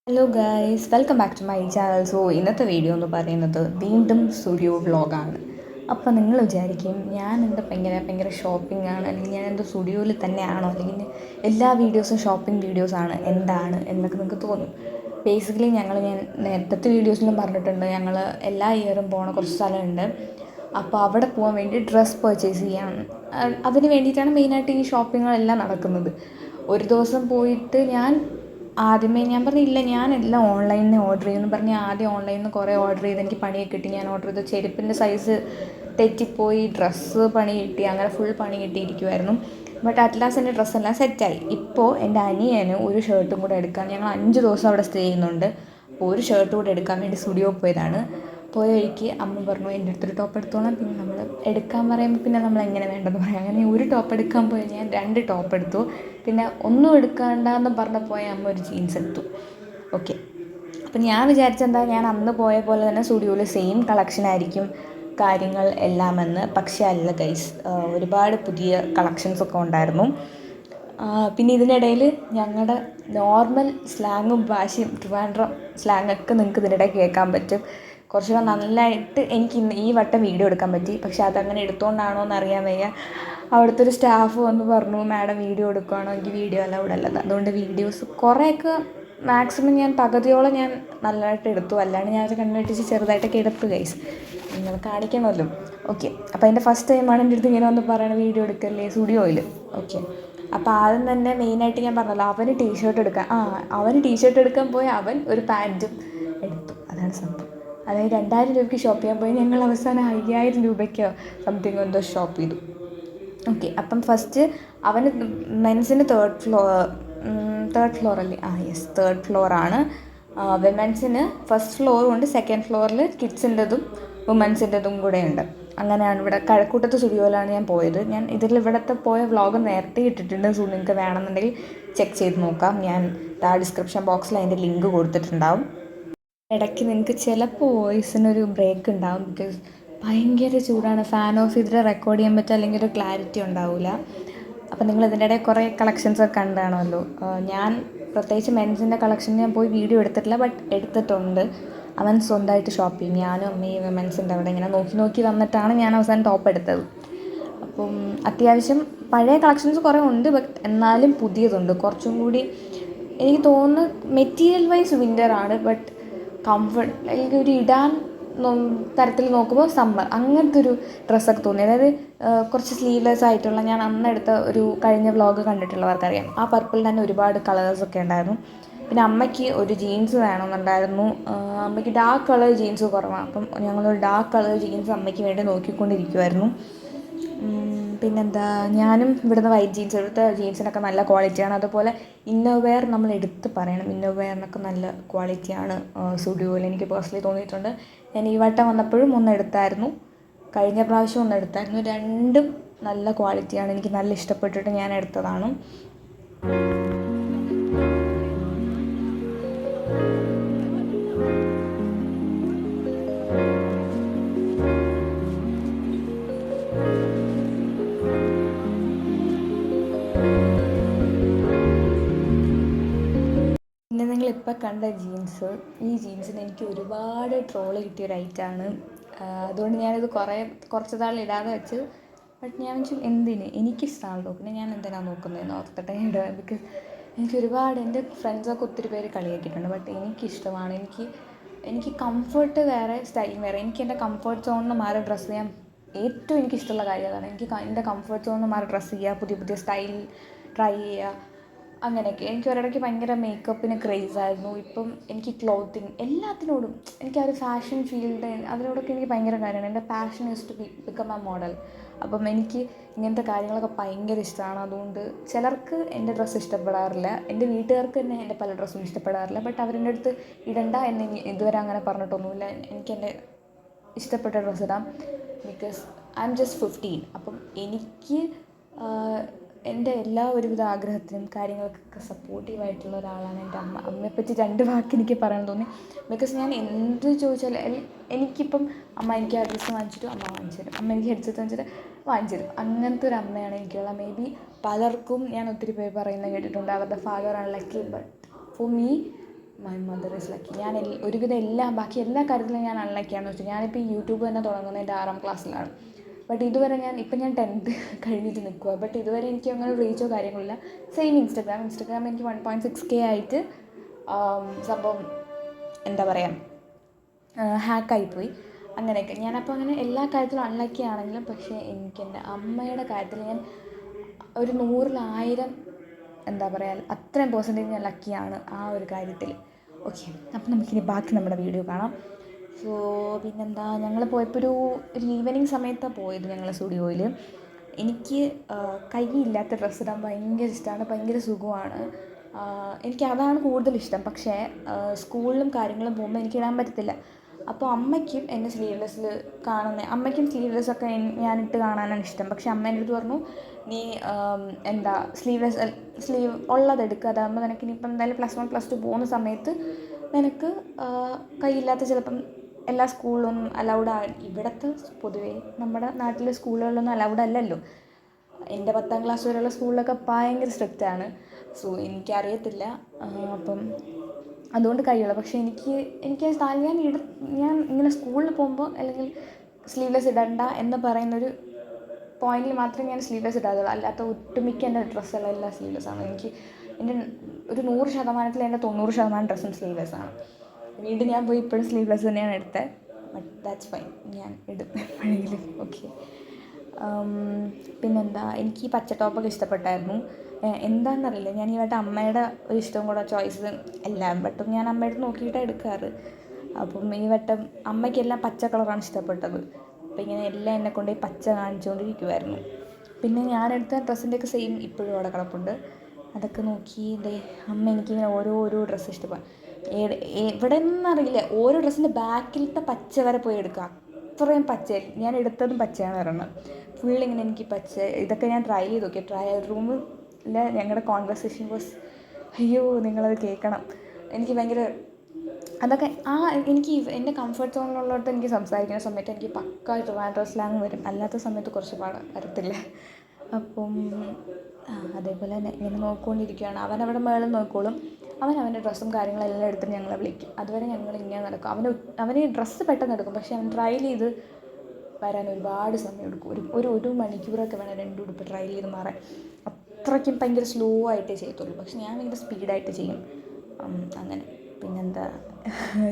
Hello guys, welcome back to my channel. So ഇന്നത്തെ video എന്ന് പറയുന്നത് വീണ്ടും സ്റ്റുഡിയോ വ്ളോഗാണ്. അപ്പോൾ നിങ്ങൾ വിചാരിക്കും ഞാൻ എന്താ ഭയങ്കര ഷോപ്പിംഗ് ആണ്, അല്ലെങ്കിൽ ഞാൻ എന്താ സ്റ്റുഡിയോയിൽ തന്നെയാണോ, അല്ലെങ്കിൽ എല്ലാ വീഡിയോസും ഷോപ്പിംഗ് വീഡിയോസാണ് എന്താണ് എന്നൊക്കെ നിങ്ങൾക്ക് തോന്നും. ബേസിക്കലി ഞാൻ നേരത്തെ വീഡിയോസിലും പറഞ്ഞിട്ടുണ്ട്, ഞങ്ങൾ എല്ലാ ഇയറും പോണ കുറച്ച് സ്ഥലമുണ്ട്. അപ്പോൾ അവിടെ പോകാൻ വേണ്ടി ഡ്രസ്സ് പർച്ചേസ് ചെയ്യാണ്. അതിന് വേണ്ടിയിട്ടാണ് മെയിനായിട്ട് ഈ ഷോപ്പിങ്ങുകളെല്ലാം നടക്കുന്നത്. ഒരു ദിവസം പോയിട്ട് ആദ്യമേ ഞാൻ പറഞ്ഞില്ല, ഞാനെല്ലാം ഓൺലൈനിൽ നിന്ന് ഓർഡർ ചെയ്യുമെന്ന് പറഞ്ഞ് ആദ്യം ഓൺലൈനിൽ നിന്ന് കുറേ ഓർഡർ ചെയ്ത് എനിക്ക് പണിയൊക്കെ കിട്ടി. ഞാൻ ഓർഡർ ചെയ്ത ചെരുപ്പിൻ്റെ സൈസ് തെറ്റിപ്പോയി, ഡ്രസ്സ് പണി കിട്ടി, അങ്ങനെ ഫുൾ പണി കിട്ടിയിരിക്കുമായിരുന്നു. ബട്ട് അറ്റ് ലാസ്റ്റ് എൻ്റെ ഡ്രസ്സെല്ലാം സെറ്റായി. ഇപ്പോൾ എൻ്റെ അനിയന് ഒരു ഷർട്ടും കൂടെ എടുക്കാൻ, ഞങ്ങൾ 5 ദിവസം അവിടെ സ്റ്റേ ചെയ്യുന്നുണ്ട്. അപ്പോൾ ഒരു ഷർട്ട് കൂടെ എടുക്കാൻ വേണ്ടി സ്റ്റുഡിയോ പോയതാണ്. പോയ വഴിക്ക് അമ്മ പറഞ്ഞു എൻ്റെ അടുത്തൊരു ടോപ്പ് എടുത്തോളാം. പിന്നെ നമ്മൾ എടുക്കാൻ പറയുമ്പോൾ പിന്നെ നമ്മൾ എങ്ങനെ വേണ്ടെന്ന് പറയാം. അങ്ങനെ ഒരു ടോപ്പ് എടുക്കാൻ പോയി ഞാൻ 2 ടോപ്പ് എടുത്തു. പിന്നെ ഒന്നും എടുക്കണ്ടെന്ന് പറഞ്ഞപ്പോൾ അമ്മ ഒരു ജീൻസ് എടുത്തു. ഓക്കെ, അപ്പം ഞാൻ വിചാരിച്ചെന്താ, ഞാൻ അന്ന് പോയ പോലെ തന്നെ സ്റ്റുഡിയോയിൽ സെയിം കളക്ഷൻ ആയിരിക്കും കാര്യങ്ങൾ എല്ലാമെന്ന്. പക്ഷേ അല്ല ഗൈസ്, ഒരുപാട് പുതിയ കളക്ഷൻസൊക്കെ ഉണ്ടായിരുന്നു. പിന്നെ ഇതിനിടയിൽ ഞങ്ങളുടെ നോർമൽ സ്ലാങ്ങും ഭാഷയും ട്രിവാൻഡ്രം സ്ലാങ്ങൊക്കെ നിങ്ങൾക്ക് ഇതിനിടെ കേൾക്കാൻ പറ്റും. കുറച്ചുകൂടെ നല്ലതായിട്ട് എനിക്ക് ഈ വട്ടം വീഡിയോ എടുക്കാൻ പറ്റി. പക്ഷെ അതങ്ങനെ എടുത്തുകൊണ്ടാണോ എന്ന് അറിയാൻ വയ്യ. അവിടുത്തെ ഒരു സ്റ്റാഫ് വന്ന് പറഞ്ഞു, മാഡം വീഡിയോ എടുക്കുകയാണോ, എനിക്ക് വീഡിയോ അലൗഡ് അല്ലെന്ന്. അതുകൊണ്ട് വീഡിയോസ് കുറേയൊക്കെ മാക്സിമം ഞാൻ പകുതിയോളം ഞാൻ നല്ലതായിട്ട് എടുത്തു. അല്ലാണ്ട് ഞാൻ അത് കണ്ടുപിടിച്ച് ചെറുതായിട്ടൊക്കെ എടുത്തു ഗൈസ്, നിങ്ങൾ കാണിക്കണമല്ലോ. ഓക്കെ, അപ്പോൾ എൻ്റെ ഫസ്റ്റ് ടൈമാണ് എൻ്റെ അടുത്ത് ഇങ്ങനെ വന്ന് പറയണത് വീഡിയോ എടുക്കല്ലേ സ്റ്റുഡിയോയിൽ. ഓക്കെ, അപ്പോൾ ആദ്യം തന്നെ മെയിനായിട്ട് ഞാൻ പറഞ്ഞല്ലോ, അവന് ടീഷർട്ട് എടുക്കാൻ പോയി അവൻ ഒരു പാൻറ്റും എടുത്തു. അതാണ് സംഭവം. അതായത് 2000 രൂപയ്ക്ക് ഷോപ്പ് ചെയ്യാൻ പോയി, ഞങ്ങൾ അവസാനം 5000 രൂപയ്ക്കോ സംതിങ് എന്തോ ഷോപ്പ് ചെയ്തു. ഓക്കെ, അപ്പം ഫസ്റ്റ് അവന് മെൻസിന് തേർഡ് ഫ്ലോർ അല്ലേ? യെസ്, തേർഡ് ഫ്ലോറാണ്. വിമൻസിന് ഫസ്റ്റ് ഫ്ലോറും ഉണ്ട്, സെക്കൻഡ് ഫ്ലോറിൽ കിഡ്സിൻ്റെതും വുമൻസിൻ്റെതും കൂടെ ഉണ്ട്. അങ്ങനെയാണ് ഇവിടെ കഴക്കൂട്ടത്ത് സ്റ്റുഡിയോയിലാണ് ഞാൻ പോയത്. ഞാൻ ഇവിടുത്തെ പോയ വ്ളോഗ് നേരത്തെ ഇട്ടിട്ടുണ്ട്. സോ നിങ്ങൾക്ക് വേണമെന്നുണ്ടെങ്കിൽ ചെക്ക് ചെയ്ത് നോക്കാം. ഞാൻ ഡിസ്ക്രിപ്ഷൻ ബോക്സിൽ അതിൻ്റെ ലിങ്ക് കൊടുത്തിട്ടുണ്ടാവും. ഇടയ്ക്ക് നിങ്ങൾക്ക് ചിലപ്പോൾ വോയിസിനൊരു ബ്രേക്ക് ഉണ്ടാവും, ബിക്കോസ് ഭയങ്കര ചൂടാണ്. ഫാൻ ഓഫ് ചെയ്തിട്ട് റെക്കോർഡ് ചെയ്യാൻ പറ്റുക, അല്ലെങ്കിൽ ഒരു ക്ലാരിറ്റി ഉണ്ടാവില്ല. അപ്പം നിങ്ങൾ ഇതിൻ്റെ ഇടയിൽ കുറേ കളക്ഷൻസൊക്കെ കണ്ടാണല്ലോ. ഞാൻ പ്രത്യേകിച്ച് മെൻസിൻ്റെ കളക്ഷൻ ഞാൻ പോയി വീഡിയോ എടുത്തിട്ടില്ല, ബട്ട് എടുത്തിട്ടുണ്ട്. അവൻ സ്വന്തമായിട്ട് ഷോപ്പ് ചെയ്യും. ഞാനും അമ്മയും മെൻസിൻ്റെ അവിടെ ഇങ്ങനെ നോക്കി വന്നിട്ടാണ് ഞാൻ അവസാനം ടോപ്പ് എടുത്തത്. അപ്പം അത്യാവശ്യം പഴയ കളക്ഷൻസ് കുറേ ഉണ്ട്, ബട്ട് എന്നാലും പുതിയതുണ്ട്. കുറച്ചും കൂടി എനിക്ക് തോന്നുന്നു മെറ്റീരിയൽ വൈസ് വിൻ്ററാണ്, ബട്ട് കംഫർട്ട്, അല്ലെങ്കിൽ ഒരു ഇടാൻ തരത്തിൽ നോക്കുമ്പോൾ സമ്മർ, അങ്ങനത്തെ ഒരു ഡ്രസ്സൊക്കെ തോന്നി. അതായത് കുറച്ച് സ്ലീവ്ലെസ് ആയിട്ടുള്ള, ഞാൻ അന്നെടുത്ത ഒരു കഴിഞ്ഞ വ്ളോഗ് കണ്ടിട്ടുള്ളവർക്കറിയാം, ആ പർപ്പിളിൽ തന്നെ ഒരുപാട് കളേഴ്സൊക്കെ ഉണ്ടായിരുന്നു. പിന്നെ അമ്മയ്ക്ക് ഒരു ജീൻസ് വേണമെന്നുണ്ടായിരുന്നു. അമ്മയ്ക്ക് ഡാർക്ക് കളർ ജീൻസ് കുറവാണ്. അപ്പം ഞങ്ങളൊരു ഡാർക്ക് കളർ ജീൻസ് അമ്മയ്ക്ക് വേണ്ടി നോക്കിക്കൊണ്ടിരിക്കുമായിരുന്നു. പിന്നെന്താ, ഞാനും ഇവിടുന്ന് വൈറ്റ് ജീൻസ്, ഇവിടുത്തെ ജീൻസിനൊക്കെ നല്ല ക്വാളിറ്റിയാണ്. അതുപോലെ ഇന്നോവെയർ നമ്മൾ എടുത്ത് പറയണം, ഇന്നോവെയറിനൊക്കെ നല്ല ക്വാളിറ്റിയാണ് സ്റ്റുഡിയോയിൽ എനിക്ക് പേഴ്സണലി തോന്നിയിട്ടുണ്ട്. ഞാൻ ഈ വട്ടം വന്നപ്പോഴും ഒന്നെടുത്തായിരുന്നു, കഴിഞ്ഞ പ്രാവശ്യം ഒന്നെടുത്തായിരുന്നു. രണ്ടും നല്ല ക്വാളിറ്റിയാണ്, എനിക്ക് നല്ല ഇഷ്ടപ്പെട്ടിട്ട് ഞാൻ എടുത്തതാണ്. പിന്നെ നിങ്ങളിപ്പോൾ കണ്ട ഈ ജീൻസിന് എനിക്ക് ഒരുപാട് ട്രോള് കിട്ടിയൊരു ഐറ്റമാണ്. അതുകൊണ്ട് ഞാനിത് കുറച്ച് നാൾ ഇടാതെ വെച്ച്. ബട്ട് ഞാൻ വെച്ചു എന്തിന്, എനിക്കിഷ്ടമാണല്ലോ, പിന്നെ ഞാൻ എന്തിനാണ് നോക്കുന്നതെന്ന് ഓർത്തിട്ട് ഇടുക. ബിക്കോസ് ഒരുപാട് എൻ്റെ ഫ്രണ്ട്സൊക്കെ ഒത്തിരി പേര് കളിയാക്കിയിട്ടുണ്ട്. ബട്ട് എനിക്കിഷ്ടമാണ്. എനിക്ക് കംഫർട്ട് വേറെ, സ്റ്റൈൽ വേറെ. എനിക്ക് എൻ്റെ കംഫർട്ട് സോണിന് മാറി ഡ്രസ്സ് ചെയ്യാൻ ഏറ്റവും എനിക്കിഷ്ടമുള്ള കാര്യം അതാണ്. എനിക്ക് എൻ്റെ കംഫർട്ട് സോണിന് മാറി ഡ്രസ്സ് ചെയ്യുക, പുതിയ സ്റ്റൈൽ ട്രൈ ചെയ്യുക, അങ്ങനെയൊക്കെ. എനിക്ക് ഒരിടയ്ക്ക് ഭയങ്കര മേക്കപ്പിന് ക്രേസായിരുന്നു. ഇപ്പം എനിക്ക് ക്ലോത്തിങ് എല്ലാത്തിനോടും, എനിക്ക് ആ ഒരു ഫാഷൻ ഫീൽഡ്, അതിനോടൊക്കെ എനിക്ക് ഭയങ്കര കാര്യമാണ്. എൻ്റെ passion is to become a model. അപ്പം എനിക്ക് ഇങ്ങനത്തെ കാര്യങ്ങളൊക്കെ ഭയങ്കര ഇഷ്ടമാണ്. അതുകൊണ്ട് ചിലർക്ക് എൻ്റെ ഡ്രസ്സ് ഇഷ്ടപ്പെടാറില്ല, എൻ്റെ വീട്ടുകാർക്ക് തന്നെ എൻ്റെ പല ഡ്രസ്സും ഇഷ്ടപ്പെടാറില്ല. ബട്ട് അവരെൻ്റെ അടുത്ത് ഇടണ്ട എന്ന് ഇതുവരെ അങ്ങനെ പറഞ്ഞിട്ടൊന്നുമില്ല. എനിക്കെൻ്റെ ഇഷ്ടപ്പെട്ട ഡ്രസ്സ് ഇടാം, ബിക്കോസ് ഐ എം ജസ്റ്റ് 15. അപ്പം എനിക്ക് എൻ്റെ എല്ലാ ഒരുവിധ ആഗ്രഹത്തിനും കാര്യങ്ങൾക്കൊക്കെ സപ്പോർട്ടീവായിട്ടുള്ള ഒരാളാണ് എൻ്റെ അമ്മ. അമ്മയെപ്പറ്റി 2 വാക്ക് എനിക്ക് പറയാൻ തോന്നി. ബിക്കോസ് ഞാൻ എന്ത് ചോദിച്ചാലും, എനിക്കിപ്പം അമ്മ എനിക്ക് ആ ഡ്രസ്സ് വാങ്ങിച്ചിട്ട് അമ്മ വാങ്ങിച്ചു തരും, അമ്മ എനിക്ക് ഹെഡ്സെറ്റ് വാങ്ങിച്ചിട്ട് വാങ്ങിച്ചു തരും. അങ്ങനത്തെ ഒരു അമ്മയാണ് എനിക്കുള്ളത്. മേ ബി പലർക്കും ഞാൻ ഒത്തിരി പേര് പറയുന്നത് കേട്ടിട്ടുണ്ട് അവരുടെ father unlucky, but for me my mother is lucky. ഞാൻ ഒരുവിധം ബാക്കി എല്ലാ കാര്യത്തിലും ഞാൻ അൺലക്കിയാണെന്ന് വെച്ചാൽ ഞാനിപ്പോൾ ഈ യൂട്യൂബ് തന്നെ തുടങ്ങുന്നതിൻ്റെ 6ാം ക്ലാസ്സിലാണ്. ബട്ട് ഇതുവരെ ഇപ്പം ഞാൻ 10th കഴിഞ്ഞിട്ട് നിൽക്കുക. ബട്ട് ഇതുവരെ എനിക്ക് അങ്ങനെ റീച്ചോ കാര്യങ്ങളില്ല. സെയിം ഇൻസ്റ്റഗ്രാം എനിക്ക് 1.6K ആയിട്ട് സംഭവം എന്താ പറയുക ഹാക്കായിപ്പോയി. അങ്ങനെയൊക്കെ ഞാനപ്പോൾ അങ്ങനെ എല്ലാ കാര്യത്തിലും അൺലക്കി ആണെങ്കിലും പക്ഷേ എനിക്ക് എൻ്റെ അമ്മയുടെ കാര്യത്തിൽ ഞാൻ ഒരു 100-1000 എന്താ പറയുക അത്രയും % ഞാൻ ലക്കിയാണ് ആ ഒരു കാര്യത്തിൽ. ഓക്കെ, അപ്പം നമുക്കിനി ബാക്കി നമ്മുടെ വീഡിയോ കാണാം. സോ പിന്നെന്താ, ഞങ്ങൾ പോയപ്പോൾ ഒരു ഈവനിങ് സമയത്താണ് പോയത് ഞങ്ങൾ സ്റ്റുഡിയോയിൽ. എനിക്ക് കൈയില്ലാത്ത ഡ്രസ്സ് ഇടാൻ ഭയങ്കര ഇഷ്ടമാണ്, ഭയങ്കര സുഖമാണ്. എനിക്ക് അതാണ് കൂടുതലിഷ്ടം. പക്ഷേ സ്കൂളിലും കാര്യങ്ങളും പോകുമ്പോൾ എനിക്ക് ഇടാൻ പറ്റത്തില്ല. അപ്പോൾ അമ്മയ്ക്കും എന്നെ സ്ലീവ്ലെസ്സിൽ അമ്മയ്ക്കും സ്ലീവ്ലെസ്സൊക്കെ ഞാനിട്ട് കാണാനാണ് ഇഷ്ടം. പക്ഷേ അമ്മ എൻ്റെ അടുത്ത് പറഞ്ഞു, നീ എന്താ സ്ലീവ് ഉള്ളതെടുക്കുക, അതാകുമ്പോൾ നിനക്ക് ഇനിയിപ്പം എന്തായാലും +1 +2 പോകുന്ന സമയത്ത് നിനക്ക് കൈയില്ലാത്ത ചിലപ്പം എല്ലാ സ്കൂളിലും അലൗഡ് ഇവിടുത്തെ പൊതുവേ നമ്മുടെ നാട്ടിലെ സ്കൂളുകളിലൊന്നും അലൗഡ് അല്ലല്ലോ. എൻ്റെ 10ാം ക്ലാസ് വരെയുള്ള സ്കൂളിലൊക്കെ ഭയങ്കര സ്ട്രിക്റ്റാണ്. സോ എനിക്കറിയത്തില്ല, അപ്പം അതുകൊണ്ട് കഴിയുള്ളൂ. പക്ഷേ ഞാൻ ഇങ്ങനെ സ്കൂളിൽ പോകുമ്പോൾ അല്ലെങ്കിൽ സ്ലീവ്ലെസ് ഇടണ്ട എന്ന് പറയുന്നൊരു പോയിന്റിൽ മാത്രമേ ഞാൻ സ്ലീവ്ലെസ് ഇടാതുള്ളൂ. അല്ലാത്ത ഒട്ടുമിക്ക എൻ്റെ ഡ്രസ്സുകളെല്ലാം സ്ലീവ്ലെസ്സാണ്. എനിക്ക് എൻ്റെ ഒരു 100% എൻ്റെ 90% ഡ്രസ്സും സ്ലീവ്ലെസ്സാണ്. വീണ്ടും ഞാൻ പോയി ഇപ്പോഴും സ്ലീവ്ലെസ് തന്നെയാണ് എടുത്തത്. ബട്ട് ദാറ്റ്സ് ഫൈൻ, ഞാൻ ഇടും എപ്പോഴെങ്കിലും. ഓക്കെ, പിന്നെന്താ, എനിക്ക് ഈ പച്ച ടോപ്പൊക്കെ ഇഷ്ടപ്പെട്ടായിരുന്നു. എന്താണെന്നറിയില്ല, ഞാൻ ഈ വട്ടം അമ്മയുടെ ഒരു ഇഷ്ടവും കൂടെ ചോയ്സ് എല്ലാം വട്ടം ഞാൻ അമ്മയുടെ നോക്കിയിട്ടാണ് എടുക്കാറ്. അപ്പം ഈ വട്ടം അമ്മയ്ക്കെല്ലാം പച്ച കളറാണ് ഇഷ്ടപ്പെട്ടത്. അപ്പം ഇങ്ങനെ എല്ലാം എന്നെ കൊണ്ട് പച്ച കാണിച്ചുകൊണ്ടിരിക്കുമായിരുന്നു. പിന്നെ ഞാനെടുത്ത ഡ്രസ്സിൻ്റെയൊക്കെ സെയിം ഇപ്പോഴും അവിടെ കിടപ്പുണ്ട്. അതൊക്കെ നോക്കി അമ്മ എനിക്കിങ്ങനെ ഓരോ ഡ്രസ്സ് ഇഷ്ടപ്പെടും. എവിടെ നിന്നറിയില്ല, ഓരോ ഡ്രസ്സിൻ്റെ ബാക്കിലത്തെ പച്ച വരെ പോയി എടുക്കുക. അത്രയും പച്ചയായി ഞാൻ എടുത്തതും പച്ചയാണ് പറയുന്നത്. ഫുള്ളിങ്ങനെ എനിക്ക് പച്ച. ഇതൊക്കെ ഞാൻ ട്രൈ ചെയ്ത് നോക്കി. ട്രയൽ റൂമിൽ ഞങ്ങളുടെ കോൺവെർസേഷൻ വാസ്, അയ്യോ നിങ്ങളത് കേൾക്കണം. എനിക്ക് ഭയങ്കര അതൊക്കെ എനിക്ക് എൻ്റെ കംഫർട്ട് സോണിലുള്ളടത്ത് എനിക്ക് സംസാരിക്കുന്ന സമയത്ത് എനിക്ക് പക്ക ട്രിവാൻഡ്രം സ്ലാങ് വരും. അല്ലാത്ത സമയത്ത് കുറച്ച് വരത്തില്ല. അപ്പം അതേപോലെ തന്നെ ഇങ്ങനെ നോക്കിക്കൊണ്ടിരിക്കുകയാണ്. അവനവിടെ മേളിൽ നോക്കിക്കോളും. അവൻ്റെ ഡ്രസ്സും കാര്യങ്ങളെല്ലാം എടുത്തിട്ട് ഞങ്ങളെ വിളിക്കും. അതുവരെ ഞങ്ങൾ ഇങ്ങനെ നടക്കും. അവന് ഡ്രസ്സ് പെട്ടെന്ന് എടുക്കും. പക്ഷേ അവൻ ട്രയൽ ചെയ്ത് വരാൻ ഒരുപാട് സമയം എടുക്കും. ഒരു മണിക്കൂറൊക്കെ വേണം 2 ഉടുപ്പ് ട്രയൽ ചെയ്ത് മാറാൻ. അത്രയ്ക്കും ഭയങ്കര സ്ലോ ആയിട്ടേ ചെയ്യത്തുള്ളൂ. പക്ഷെ ഞാൻ ഭയങ്കര സ്പീഡായിട്ട് ചെയ്യും. അങ്ങനെ പിന്നെന്താ,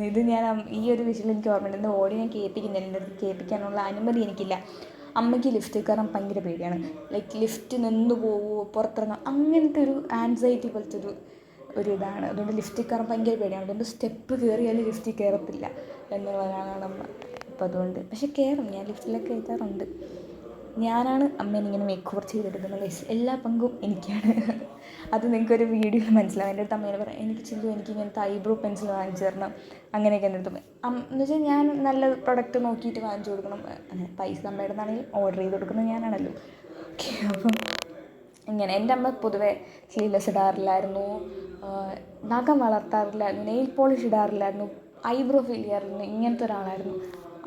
ഇത് ഞാൻ ഈ ഒരു വിഷയം എനിക്ക് ഓർമ്മയുണ്ട്. എൻ്റെ ഓടി ഞാൻ കേൾപ്പിക്കുന്നില്ല, എൻ്റെ അടുത്ത് കേൾപ്പിക്കാനുള്ള അനുമതി എനിക്കില്ല. അമ്മയ്ക്ക് ലിഫ്റ്റ് കയറാൻ ഭയങ്കര പേടിയാണ്. ലൈക്ക് ലിഫ്റ്റ് നിന്ന് പോവുമോ, പുറത്തിറങ്ങാം, അങ്ങനത്തെ ഒരു ആൻസൈറ്റി പോലത്തെ ഒരു ഇതാണ്. അതുകൊണ്ട് ലിഫ്റ്റിൽ കയറാൻ ഭയങ്കര പേടിയാണ്. അതുകൊണ്ട് സ്റ്റെപ്പ് കയറിയാലും ലിഫ്റ്റിൽ കയറത്തില്ല എന്നുള്ളതാണ് അമ്മ. അപ്പോൾ അതുകൊണ്ട് പക്ഷെ കയറും, ഞാൻ ലിഫ്റ്റിലൊക്കെ കയറ്റാറുണ്ട്. ഞാനാണ് അമ്മേനെ ഇങ്ങനെ മേക്ക് ഓവർ ചെയ്തെടുക്കുന്നത്. എല്ലാ പങ്കും എനിക്കാണ്. അത് നിങ്ങൾക്കൊരു വീഡിയോയിൽ മനസ്സിലാവും. എൻ്റെ അടുത്ത് അമ്മേനെ പറയാം, എനിക്ക് ഇങ്ങനത്തെ ഐബ്രോ പെൻസിൽ വാങ്ങിച്ചു തരണം, അങ്ങനെയൊക്കെ എൻ്റെ അടുത്ത് എന്ന് വെച്ചാൽ ഞാൻ നല്ല പ്രൊഡക്റ്റ് നോക്കിയിട്ട് വാങ്ങിച്ചു കൊടുക്കണം. അങ്ങനെ പൈസ അമ്മയുടെ നിന്നാണെങ്കിൽ ഓർഡർ ചെയ്ത് കൊടുക്കുന്നത് ഞാനാണല്ലോ. ഓക്കെ, അപ്പം ഇങ്ങനെ എൻ്റെ അമ്മ പൊതുവെ സ്ലീവ്ലെസ് ഇടാറില്ലായിരുന്നു, നഖം വളർത്താറില്ലായിരുന്നു, നെയിൽ പോളിഷ് ഇടാറില്ലായിരുന്നു, ഐബ്രോ ഫിൽ ചെയ്യാറില്ലായിരുന്നു. ഇങ്ങനത്തെ ഒരാളായിരുന്നു.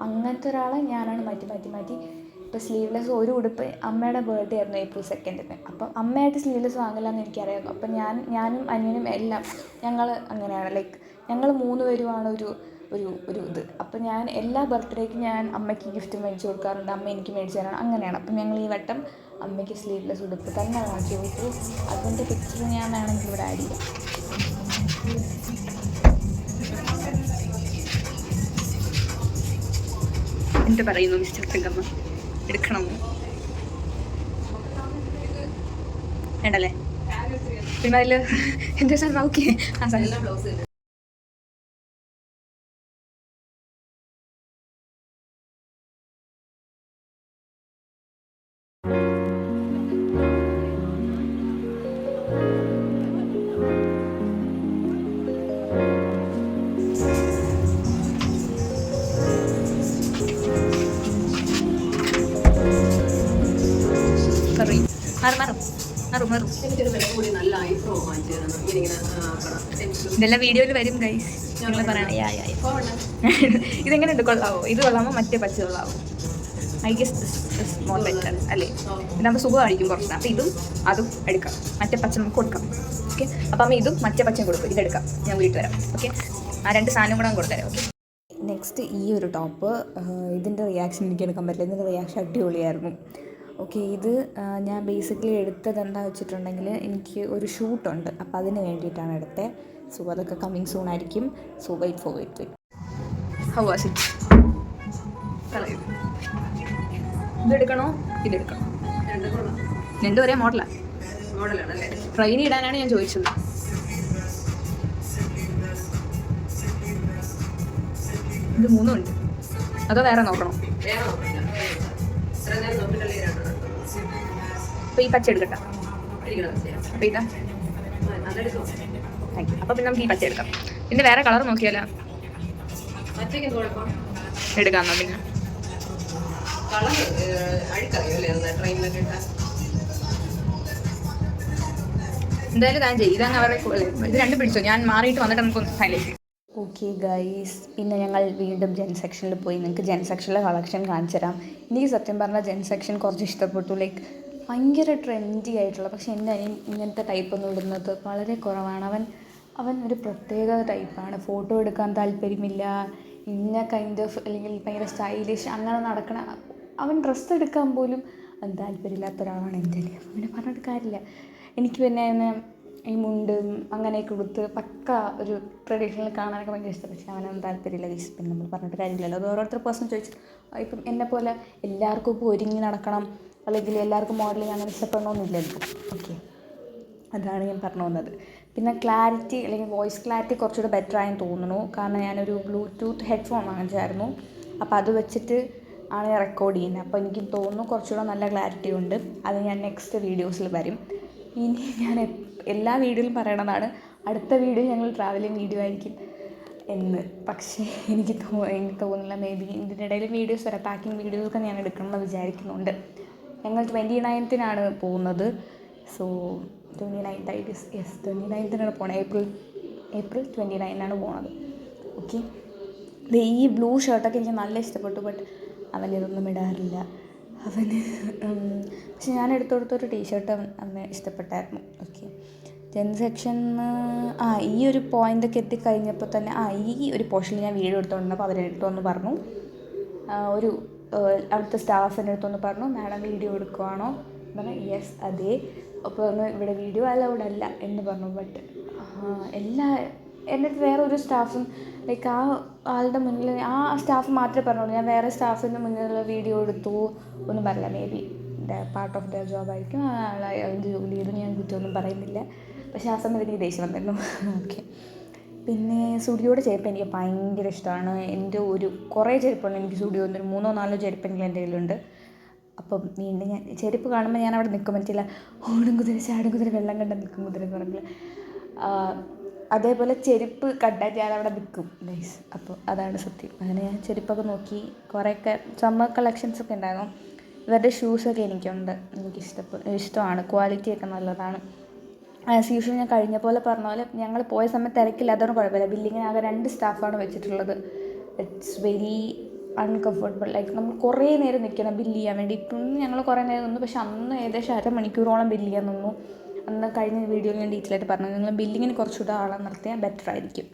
അങ്ങനത്തെ ഒരാളെ ഞാനാണ് മാറ്റി ഇപ്പോൾ സ്ലീവ്ലെസ് ഒരു ഉടുപ്പ് അമ്മയുടെ ബർത്ത്ഡേ ആയിരുന്നു April 2. അപ്പം അമ്മയായിട്ട് സ്ലീവ്ലെസ് വാങ്ങില്ല എന്ന് എനിക്കറിയായിരുന്നു. അപ്പം ഞാനും അനിയനും എല്ലാം ഞങ്ങൾ അങ്ങനെയാണ്. ലൈക്ക് ഞങ്ങൾ 3 പേരുമാണ് ഒരു ഇത്. അപ്പം ഞാൻ എല്ലാ ബർത്ത്ഡേക്കും ഞാൻ അമ്മയ്ക്ക് ഗിഫ്റ്റ് മേടിച്ച് കൊടുക്കാറുണ്ട്, അമ്മ എനിക്ക് മേടിച്ച് തരാണ്, അങ്ങനെയാണ്. അപ്പം ഞങ്ങൾ ഈ വട്ടം അമ്മയ്ക്ക് സ്ലീവ്ലെസ് ഉടുപ്പ് തന്നെ വാങ്ങിച്ചു കൊടുത്തു. അതിൻ്റെ പിക്ചർ ഞാൻ വേണമെങ്കിൽ ഇവിടെ ആഡ് ചെയ്യാം. എന്ത് പറയുന്നു മിസ്റ്റർ തങ്കമ്മ, എടുക്കണമോ വേണ്ടല്ലേ? പിന്നെ അതിൽ എന്താ സാർ ഓക്കെ ആ സാർ ബ്ലൗസ് ഇതെല്ലാം വീഡിയോയിൽ വരും ഗൈസ്. നിങ്ങൾ പറയണേ ഇതെങ്ങനെയുണ്ട്, കൊള്ളാവോ? ഇത് കൊള്ളാമോ മറ്റേ പച്ച കൊള്ളാവോ? I guess this more better അല്ലേ? ഇതാകുമ്പോൾ സുഖമായിരിക്കും കുറച്ച്. അപ്പോൾ ഇതും അതും എടുക്കാം, മറ്റേ പച്ച നമുക്ക് കൊടുക്കാം. ഓക്കെ, അപ്പം അമ്മ ഇതും മറ്റേ പച്ചയും കൊടുക്കും, ഇതെടുക്കാം, ഞാൻ വീട്ടിൽ വരാം. ഓക്കെ, ആ 2 സാധനം കൂടെ കൊടുത്തരാം. ഓക്കെ, നെക്സ്റ്റ് ഈ ഒരു ടോപ്പ്, ഇതിൻ്റെ റിയാക്ഷൻ എനിക്ക് എടുക്കാൻ പറ്റില്ല. ഇതിൻ്റെ റിയാക്ഷൻ അടിപൊളിയായിരുന്നു. ഓക്കെ, ഇത് ഞാൻ ബേസിക്കലി എടുത്തത് എന്താ വെച്ചിട്ടുണ്ടെങ്കിൽ എനിക്ക് ഒരു ഷൂട്ടുണ്ട്, അപ്പോൾ അതിന് വേണ്ടിയിട്ടാണ് എടുത്തത്. സോ അതൊക്കെ കമ്മിങ് സൂൺ ആയിരിക്കും. So wait for wait. How was it? ഇതെടുക്കണോ ഇതെടുക്കണോ? രണ്ടും ഒരേ മോഡലാണ്. ട്രെയിൻ ഇടാനാണ് ഞാൻ ചോദിച്ചത്. ഇത് 3 ഉണ്ട്, അതോ വേറെ നോക്കണോ? അപ്പോൾ ഈ പച്ച എടുക്കട്ടെ. അപ്പോൾ ഇതാ, അപ്പോൾ പിന്നെ നമുക്ക് ഈ പച്ച എടുക്കാം. പിന്നെ വേറെ കളർ നോക്കിയാലോ? എടുക്കാമെന്നോ? പിന്നെ എന്തായാലും ഞാൻ ചെയ്യും. ഇതങ്ങ് അവരുടെ ഇത് 2 പിടിച്ചോ, ഞാൻ മാറിയിട്ട് വന്നിട്ട് നമുക്കൊന്ന് ഹൈലൈറ്റ് ചെയ്യാം. ഓക്കെ ഗൈസ്, പിന്നെ ഞങ്ങൾ വീണ്ടും ജെൻ സെക്ഷനിൽ പോയി. നിങ്ങൾക്ക് ജെൻ സെക്ഷനിലെ കളക്ഷൻ കാണിച്ചു തരാം. എനിക്ക് സത്യം പറഞ്ഞാൽ ജെൻ സെക്ഷൻ കുറച്ച് ഇഷ്ടപ്പെട്ടു. ലൈക്ക് ഭയങ്കര ട്രെൻഡി ആയിട്ടുള്ള, പക്ഷെ എൻ്റെ അനിയൻ ഇങ്ങനത്തെ ടൈപ്പൊന്നും ഇടുന്നത് വളരെ കുറവാണ്. അവൻ ഒരു പ്രത്യേക ടൈപ്പാണ്. ഫോട്ടോ എടുക്കാൻ താല്പര്യമില്ല, ഇന്ന കൈൻഡ് ഓഫ് അല്ലെങ്കിൽ ഭയങ്കര സ്റ്റൈലിഷ് അങ്ങനെ നടക്കണ. അവൻ ഡ്രസ്സ് എടുക്കാൻ പോലും താല്പര്യമില്ലാത്ത ഒരാളാണ് എൻ്റെ അനിയൻ. പിന്നെ പറഞ്ഞിട്ട് കാര്യമില്ല. എനിക്ക് പിന്നെ ഈ മുണ്ടും അങ്ങനെയൊക്കെ കൊടുത്ത് പക്ക ഒരു ട്രഡീഷണൽ കാണാനൊക്കെ ഭയങ്കര ഇഷ്ടം. പക്ഷേ അവനൊന്നും താല്പര്യമില്ല. പിന്നെ നമ്മൾ പറഞ്ഞിട്ട് കാര്യമില്ലല്ലോ. അത് ഓരോരുത്തർ പേഴ്സൺ ചോദിച്ചിട്ട്, ഇപ്പം എന്നെപ്പോലെ എല്ലാവർക്കും ഇപ്പോൾ ഒരുങ്ങി നടക്കണം അല്ലെങ്കിൽ എല്ലാവർക്കും മോഡലിങ് അങ്ങനെ ഇഷ്ടപ്പെടണമെന്നില്ലല്ലോ. ഓക്കെ, അതാണ് ഞാൻ പറഞ്ഞു വന്നത്. പിന്നെ ക്ലാരിറ്റി അല്ലെങ്കിൽ വോയിസ് ക്ലാരിറ്റി കുറച്ചുകൂടെ ബെറ്റർ ആയെന്ന് തോന്നുന്നു. കാരണം ഞാനൊരു ബ്ലൂടൂത്ത് ഹെഡ്ഫോൺ വാങ്ങിച്ചായിരുന്നു. അപ്പോൾ അത് വെച്ചിട്ട് ആണ് ഞാൻ റെക്കോർഡ് ചെയ്യുന്നത്. അപ്പോൾ എനിക്ക് തോന്നുന്നു കുറച്ചുകൂടെ നല്ല ക്ലാരിറ്റി ഉണ്ട്. അത് ഞാൻ നെക്സ്റ്റ് വീഡിയോസിൽ വരും. ഇനി ഞാൻ എല്ലാ വീഡിയോയിലും പറയണതാണ്, അടുത്ത വീഡിയോ ഞങ്ങൾ ട്രാവലിംഗ് വീഡിയോ ആയിരിക്കും എന്ന്. പക്ഷേ എനിക്ക് തോന്നുന്നില്ല. മേ ബി ഇതിൻ്റെ ഇടയിൽ വീഡിയോസ് വരാം. പാക്കിംഗ് വീഡിയോസൊക്കെ ഞാൻ എടുക്കണമെന്ന് വിചാരിക്കുന്നുണ്ട്. ഞങ്ങൾ 29th പോകുന്നത്. സോ 29th യെസ് 29th പോകണം. ഏപ്രിൽ 29 പോകുന്നത്. ഓക്കെ, ഈ ബ്ലൂ ഷർട്ടൊക്കെ എനിക്ക് നല്ല ഇഷ്ടപ്പെട്ടു. ബട്ട് അവനിതൊന്നും ഇടാറില്ല. പക്ഷെ ഞാൻ എടുത്തൊരു ടീഷർട്ട് അവന് ഇഷ്ടപ്പെട്ടായിരുന്നു. ഓക്കെ, ജെൻ സെക്ഷനിൽ ഈ ഒരു പോയിൻ്റൊക്കെ എത്തിക്കഴിഞ്ഞപ്പോൾ തന്നെ ഈ ഒരു പോർഷനിൽ ഞാൻ വീഡിയോ എടുത്തുകൊണ്ടപ്പോൾ അവരെടുത്തോന്ന് പറഞ്ഞു. ഒരു അവിടുത്തെ സ്റ്റാഫിൻ്റെ അടുത്തൊന്ന് പറഞ്ഞു, മാഡം വീഡിയോ എടുക്കുവാണോ എന്ന് പറഞ്ഞു. യെസ് അതെ. അപ്പോൾ പറഞ്ഞു ഇവിടെ വീഡിയോ അലൗഡ് അല്ല എന്ന് പറഞ്ഞു. ബട്ട് എൻ്റെ അടുത്ത് വേറെ ഒരു സ്റ്റാഫും ലൈക്ക് ആ ആളുടെ മുന്നിൽ ആ സ്റ്റാഫ് മാത്രമേ പറഞ്ഞുള്ളൂ. ഞാൻ വേറെ സ്റ്റാഫിൻ്റെ മുന്നിലുള്ള വീഡിയോ എടുത്തു ഒന്നും പറയില്ല. May be part of the job ആയിരിക്കും. അതിൻ്റെ ജോലി ചെയ്തു, ഞാൻ കുറ്റമൊന്നും പറയുന്നില്ല. പക്ഷേ ആ സമയത്ത് എനിക്ക് ദേഷ്യം വന്നിരുന്നു. ഓക്കെ, പിന്നെ സ്റ്റുഡിയോയുടെ ചെരുപ്പ് എനിക്ക് ഭയങ്കര ഇഷ്ടമാണ്. എൻ്റെ കുറേ ചെരുപ്പുണ്ട് എനിക്ക് സ്റ്റുഡിയോയിൽ. 3-4 ചെരുപ്പെങ്കിലും എൻ്റെ കയ്യിലുണ്ട്. അപ്പം വീണ്ടും ഞാൻ ചെരുപ്പ് കാണുമ്പോൾ ഞാൻ അവിടെ നിൽക്കാൻ പറ്റില്ല. ഓടും കുതിര ചാടും കുതിര വെള്ളം കണ്ട നിൽക്കും കുതിര എന്ന് പറഞ്ഞില്ല. അതേപോലെ ചെരുപ്പ് കണ്ടാൽ ഞാൻ അവിടെ നിൽക്കും ഗൈസ്. അപ്പോൾ അതാണ് സത്യം. അങ്ങനെ ഞാൻ ചെരുപ്പൊക്കെ നോക്കി. കുറേയൊക്കെ സമ്മർ കളക്ഷൻസൊക്കെ ഉണ്ടായിരുന്നു. ഇവരുടെ ഷൂസൊക്കെ എനിക്കുണ്ട്, ഇഷ്ടമാണ്. ക്വാളിറ്റിയൊക്കെ നല്ലതാണ്. ആസ് യൂഷ്വൽ ഞാൻ കഴിഞ്ഞ പോലെ പറഞ്ഞ പോലെ ഞങ്ങൾ പോയ സമയത്ത് തിരക്കില്ല, അതൊന്നും കുഴപ്പമില്ല. ബില്ലിങ്ങിന് ആകെ 2 സ്റ്റാഫാണ് വെച്ചിട്ടുള്ളത്. It's very uncomfortable. ലൈക്ക് നമ്മൾ കുറേ നേരം നിൽക്കണം ബില്ല് ചെയ്യാൻ വേണ്ടി. ഇപ്പം ഞങ്ങൾ കുറേ നേരം നിന്നു, പക്ഷെ അന്ന് ഏകദേശം 1/2 മണിക്കൂറോളം ബില്ല് ചെയ്യാൻ നിന്നു. അന്ന് കഴിഞ്ഞ വീഡിയോയിൽ ഞാൻ ഡീറ്റെയിൽ ആയിട്ട് പറഞ്ഞു, നിങ്ങൾ ബില്ലിങ്ങിന് കുറച്ചുകൂടെ ആളെ നിർത്തിയാൽ ബെറ്റർ ആയിരിക്കും.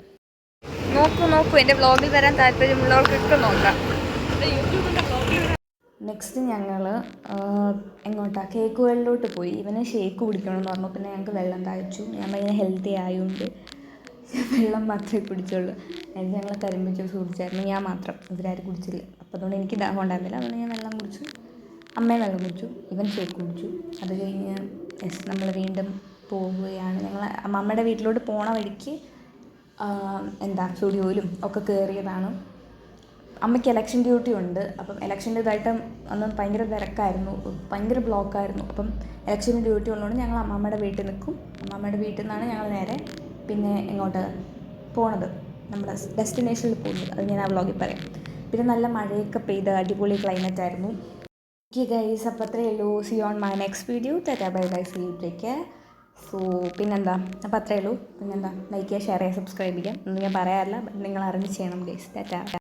നോക്കൂ എൻ്റെ വ്ളോഗിൽ വരാൻ താല്പര്യമുള്ളവർക്കൊക്കെ നോക്കാം. നെക്സ്റ്റ് ഞങ്ങൾ എങ്ങോട്ടാണ്, കേക്ക് വേൾഡിലോട്ട് പോയി. ഇവന് ഷേക്ക് കുടിക്കണമെന്ന് പറഞ്ഞു. പിന്നെ ഞങ്ങൾക്ക് വെള്ളം താഴ്ച്ചു. ഞാൻ ഭയങ്കര ഹെൽത്തി ആയതുകൊണ്ട് വെള്ളം മാത്രമേ കുടിച്ചുള്ളൂ. എന്നിട്ട് ഞങ്ങൾ കരിമ്പ് ജ്യൂസ് കുടിച്ചായിരുന്നു, ഞാൻ മാത്രം. ഇവരാരും കുടിച്ചില്ല. അപ്പോൾ അതുകൊണ്ട് എനിക്ക് ദാഹം ഉണ്ടായിരുന്നില്ല. അതുകൊണ്ട് ഞാൻ വെള്ളം കുടിച്ചു. അമ്മയും വെള്ളം കുടിച്ചു, ഇവൻ ഷേക്ക് കുടിച്ചു. അത് കഴിഞ്ഞ് നമ്മൾ വീണ്ടും പോവുകയാണ്. ഞങ്ങൾ അമ്മയുടെ വീട്ടിലോട്ട് പോണ വഴിക്ക് സ്റ്റുഡിയോയിലും ഒക്കെ കയറിയതാണ്. അമ്മയ്ക്ക് എലക്ഷൻ ഡ്യൂട്ടി ഉണ്ട്. അപ്പം എലക്ഷൻ്റെ ഇതായിട്ട് അന്ന് ഭയങ്കര തിരക്കായിരുന്നു, ഭയങ്കര ബ്ലോക്കായിരുന്നു. അപ്പം എലക്ഷൻ്റെ ഡ്യൂട്ടി ഉള്ളതുകൊണ്ട് ഞങ്ങൾ അമ്മമ്മയുടെ വീട്ടിൽ നിൽക്കും. അമ്മമ്മയുടെ വീട്ടിൽ നിന്നാണ് ഞങ്ങൾ നേരെ പിന്നെ എങ്ങോട്ട് പോണത്, നമ്മുടെ ഡെസ്റ്റിനേഷനിൽ പോകുന്നത്. അത് ഞാൻ ആ വ്ളോഗിൽ പറയാം. പിന്നെ നല്ല മഴയൊക്കെ പെയ്ത് അടിപൊളി ക്ലൈമറ്റ് ആയിരുന്നു. ഓക്കെ ഗൈസ്, അപ്പോൾ അത്രയേ ഉള്ളൂ. See on my next video. ടാറ്റാ bye bye, see you take care. So പിന്നെന്താ, അപ്പോൾ അത്രയേ ഉള്ളൂ. പിന്നെന്താ, ലൈക്ക് ചെയ്യുക, ഷെയർ ചെയ്യുക, സബ്സ്ക്രൈബ് ചെയ്യുക. ഒന്നും ഞാൻ പറയാറില്ല, നിങ്ങൾ അറിഞ്ഞ് ചെയ്യണം ഗൈസ്. ടാറ്റാ.